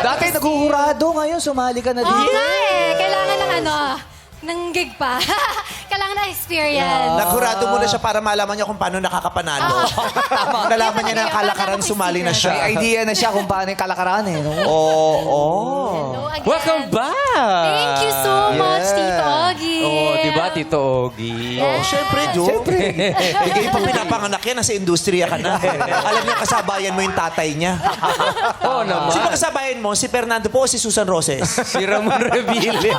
Dati naghuhurado, ngayon sumali ka na Oo dito. nga eh. Kailangan ng ng gig pa. Kailangan ng experience. Nagurado muna siya para malaman niya kung paano nakakapanalo. Nalaman niya na kalakaran, sumali na siya. May idea na siya kung paano yung kalakaran eh. No? Oo. Hello again. Welcome back! Thank you so much, Tito Ogie. Oh, di ba, Tito Ogie? Oh, syempre, Jo. Hindi pa pinapanganak yan, nasa industriya ka na. Alam niya, kasabayan mo yung tatay niya. Oo naman. Sino kasabayan mo? Si Fernando po o si Susan Roses? Si Ramon Revilla.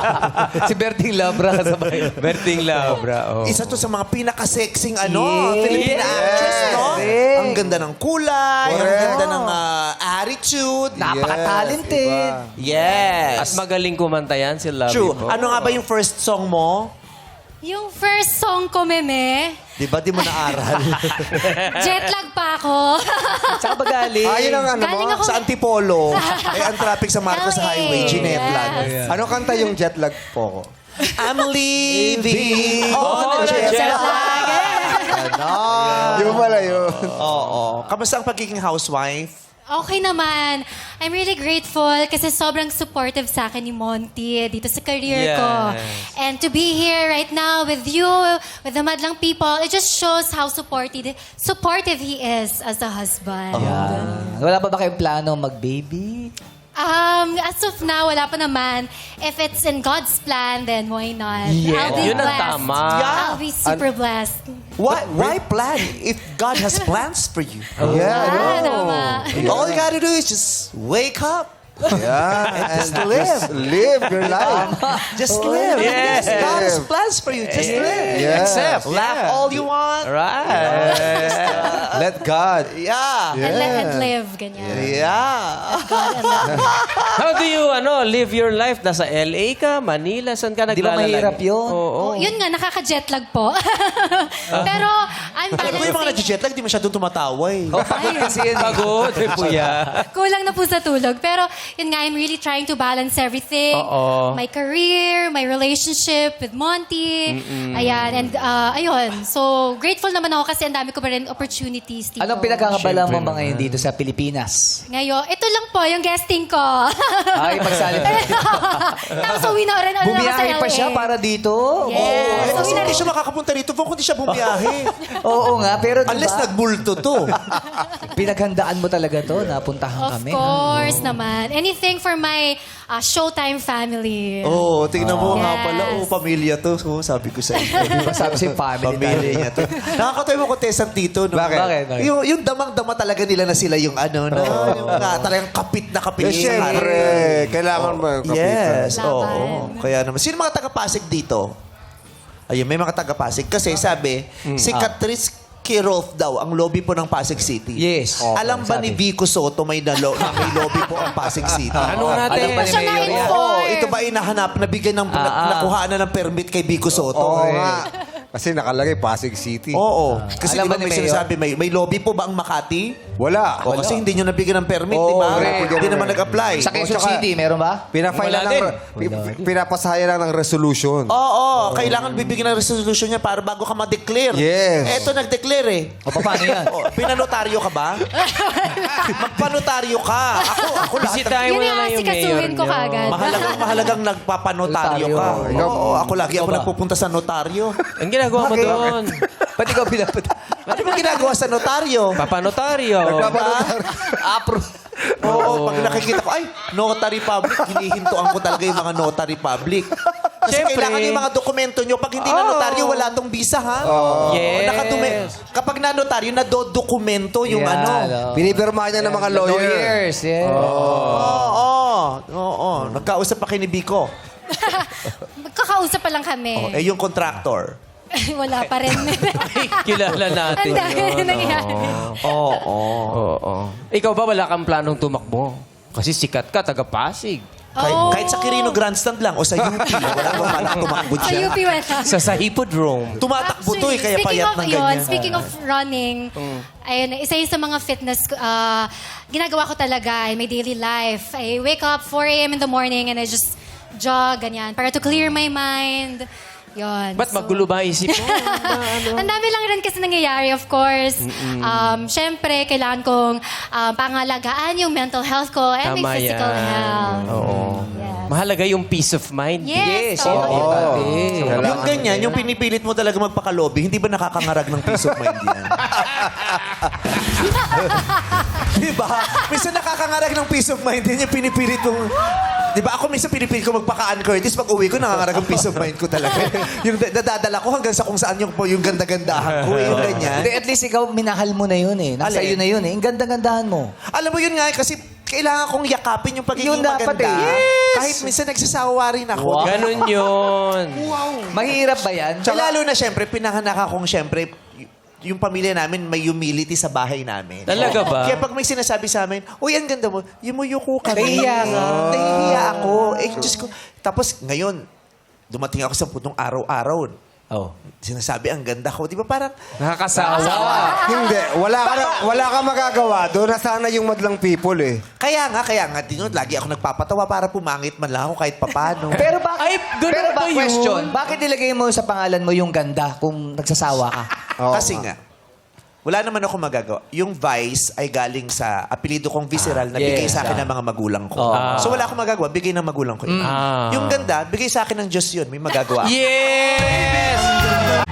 Si Berting Labra kasabay. Berting Labra. Oh. Isa to sa mga pinaka-sexing Filipina actress, no? Correct. Ang ganda ng kulay, ang ganda ng attitude. Napaka-talented. Yes. At magaling kumanta yan si Lovey True. po. Ano nga ba yung first song mo? Yung first song ko, Meme, Di ba di mo naaral? jetlag pa ako. Saan ka ba galing? Yun ang ano Galing mo? ako- Sa Antipolo. Ay, ang traffic sa Marcos LA. Highway, Ginebra. Yes. Ano kanta yung jet lag po ko? I'm leaving on a jet jet lag. Yung pala yun. Oo. Kamusta ang pagiging housewife? Okay naman. I'm really grateful kasi sobrang supportive sa akin ni Monty dito sa career ko. Yes. And to be here right now with you, with the Madlang people, it just shows how supportive he is as a husband. Wala pa ba kayong plano mag-baby? As of now, wala pa naman. If it's in God's plan, then why not? Yeah. I'll be Yun ang blessed. tama. I'll be super blessed. Why plan if God has plans for you? Yeah, Ah, tama. All you gotta do is just wake up. Yeah. Just live. Live your life. Just live. Yes. God has plans for you. Just live. Yes. Accept. Laugh all you want. Right. Let God. Yeah. And live, ganyan. Yeah. How do you live your life? Nasa LA ka, Manila, saan ka Di ba naglalagay? mahirap yun? Oo. Oh, yun nga, nakaka-jetlag po. Pero, I'm Alam ko yung mga balancing. nag-jetlag, di masyadong tumatawa eh. Kasi yun. Pagod, puya. Kulang na po sa tulog. Pero, yun nga, I'm really trying to balance everything. Oo. My career, my relationship with Monty. Ayan, and ayun. So, grateful naman ako kasi ang dami ko pa rin opportunities dito. Anong pinagkakabala mo mga ngayon dito sa Pilipinas? Ngayon, ito lang po yung guesting ko. Ay, magsalit. Tapos uwi na rin ako sa Bumiyahe pa LA. siya para dito? Yes. Kasi Uwi na hindi rin. siya makakapunta rito kung di siya bumiyahe. Oo nga, pero diba, Unless nagbulto to. pinaghandaan mo talaga to, napuntahan Of kami. course naman. Anything for my Showtime family. Oo, tingnan mo nga Yes. pala. pamilya to. So, sabi ko sa inyo. Di ba sabi sa family Pamilya niya to. Nakakatawa yung contestant dito. No? Bakit? Yung damang-dama talaga nila na sila yung no? Yung talagang kapit na kapit. Eh, syempre. Kailangan mo yung kapitan. Yes, Laban. oo. Kaya naman. Sino mga taga-Pasig dito? Ayun, may mga taga-Pasig. Kasi sabi, si Catrice Kirolf daw, ang lobby po ng Pasig City. Yes. Alam ba ni Vico Soto may may lobby po ang Pasig City? Ano natin? Alam ba ni Siya Mayor yan? na-inform. Oo, ito ba inahanap, nabigyan ng, nakuhaan na ng permit kay Vico Soto? Oo nga. Kasi nakalagay Pasig City. Oo. Kasi di Alam ba ba ni may Mayor? sinasabi, may lobby po ba ang Makati? Wala. O, kasi hindi nyo nabigyan ng permit, di ba? correct. Hindi naman nag-apply. Sa Quezon Tsaka- City, meron ba? Pinafile Wala lang din. pinapasaya lang ng resolution. Oo, kailangan bibigyan ng resolution niya para bago ka ma-declare. Yes. Eto, nag-declare eh. O paano yan? O, pinanotaryo ka ba? Magpanotaryo ka. Ako lahat ng... Bisitahin mo Yun na yung lang yung mayor asikasuhin ko nyo. kagad. Mahalagang nagpapanotaryo ka. Notaryo. Oo, ako lagi ako nagpupunta sa notaryo. Ang ginagawa mo doon? Ba't ikaw pinapat? Ano ba ginagawa sa notaryo? Papanotaryo. Approve. Oo, pag nakikita ko, ay, notary public, hinihintuan ko talaga yung mga notary public. Kasi Siyempre. kailangan yung mga dokumento nyo. Pag hindi na notaryo, wala tong visa, ha? Yes. Kapag na notaryo, nadodokumento yung Pinipirmahan niya ng mga lawyer. Lawyers, yeah. Oo. Nagkausap pa kay ni Biko. Magkakausap pa lang kami. Yung contractor. Wala pa rin. Kilala natin Ang dami yun. nangyari. Oo. Ikaw ba wala kang planong tumakbo? Kasi sikat ka, taga-Pasig. Kahit sa Quirino Grandstand lang o sa UP, wala ba malang tumakbo Sa siya? UP wala. Sa Sahipodrome. Tumatakbo to eh, kaya payat ng ganyan. Speaking of running, ayun, isa yun sa mga fitness ginagawa ko talaga in my daily life. I wake up 4 a.m. in the morning and I just jog, ganyan, para to clear my mind. Yun. Ba't So, magulo ba ang isip mo? ang dami lang rin kasi nangyayari, of course. Siyempre, kailangan kong pangalagaan yung mental health ko and Tama my physical yan. health. Oo. Yes. Mahalaga yung peace of mind. Yes. Yes, oo. Yung ganyan, yung pinipilit mo talaga magpaka-lobby, hindi ba nakakangarag ng peace of mind yan? Diba? Minsan nakakangarag ng peace of mind din yung pinipilit mo. Diba ako minsan pinipilit ko magpakaan Curtis, pag uwi ko nakakangarag ang peace of mind ko talaga. Yung nadadala ko hanggang sa kung saan yung ganda-gandahan ko, yung ganyan. Hindi, at least ikaw, minahal mo na yun eh. Nasa Alin? iyo na yun eh. Ang ganda-gandahan mo. Alam mo yun nga, kasi kailangan kong yakapin yung pagiging Yun dapat maganda. eh. Yes! Kahit minsan nagsasawa rin ako. Wow. Ganun yun. Mahirap ba yan? Lalo na siyempre, pinanganak akong siyempre, yung pamilya namin may humility sa bahay namin. Talaga ba? Kaya pag may sinasabi sa amin, uy, ang ganda mo, yumuyuko kami. Nahihiya ka. Nahihiya ako. Eh, Diyos ko. Tapos ngayon, dumating ako sa putong araw-araw. Oh. Sinasabi, ang ganda ko. Di ba parang, Nakakasawa. Hindi. Wala ka magagawa doon. Nasana yung madlang people eh. kaya nga, dinun, lagi ako nagpapatawa para pumangit man lang ako kahit papano. Pero ba, Ay, ganun pero ba yun? question, bakit nilagay mo sa pangalan mo yung ganda kung nagsasawa ka? Oo Kasi nga. nga, wala naman ako magagawa. Yung Vice ay galing sa apelido kong visceral na bigay sa akin ng mga magulang ko. So wala akong magagawa, bigay ng magulang ko. Yun. Ah. Yung ganda, bigay sa akin ng Diyos yun. May magagawa. Yes!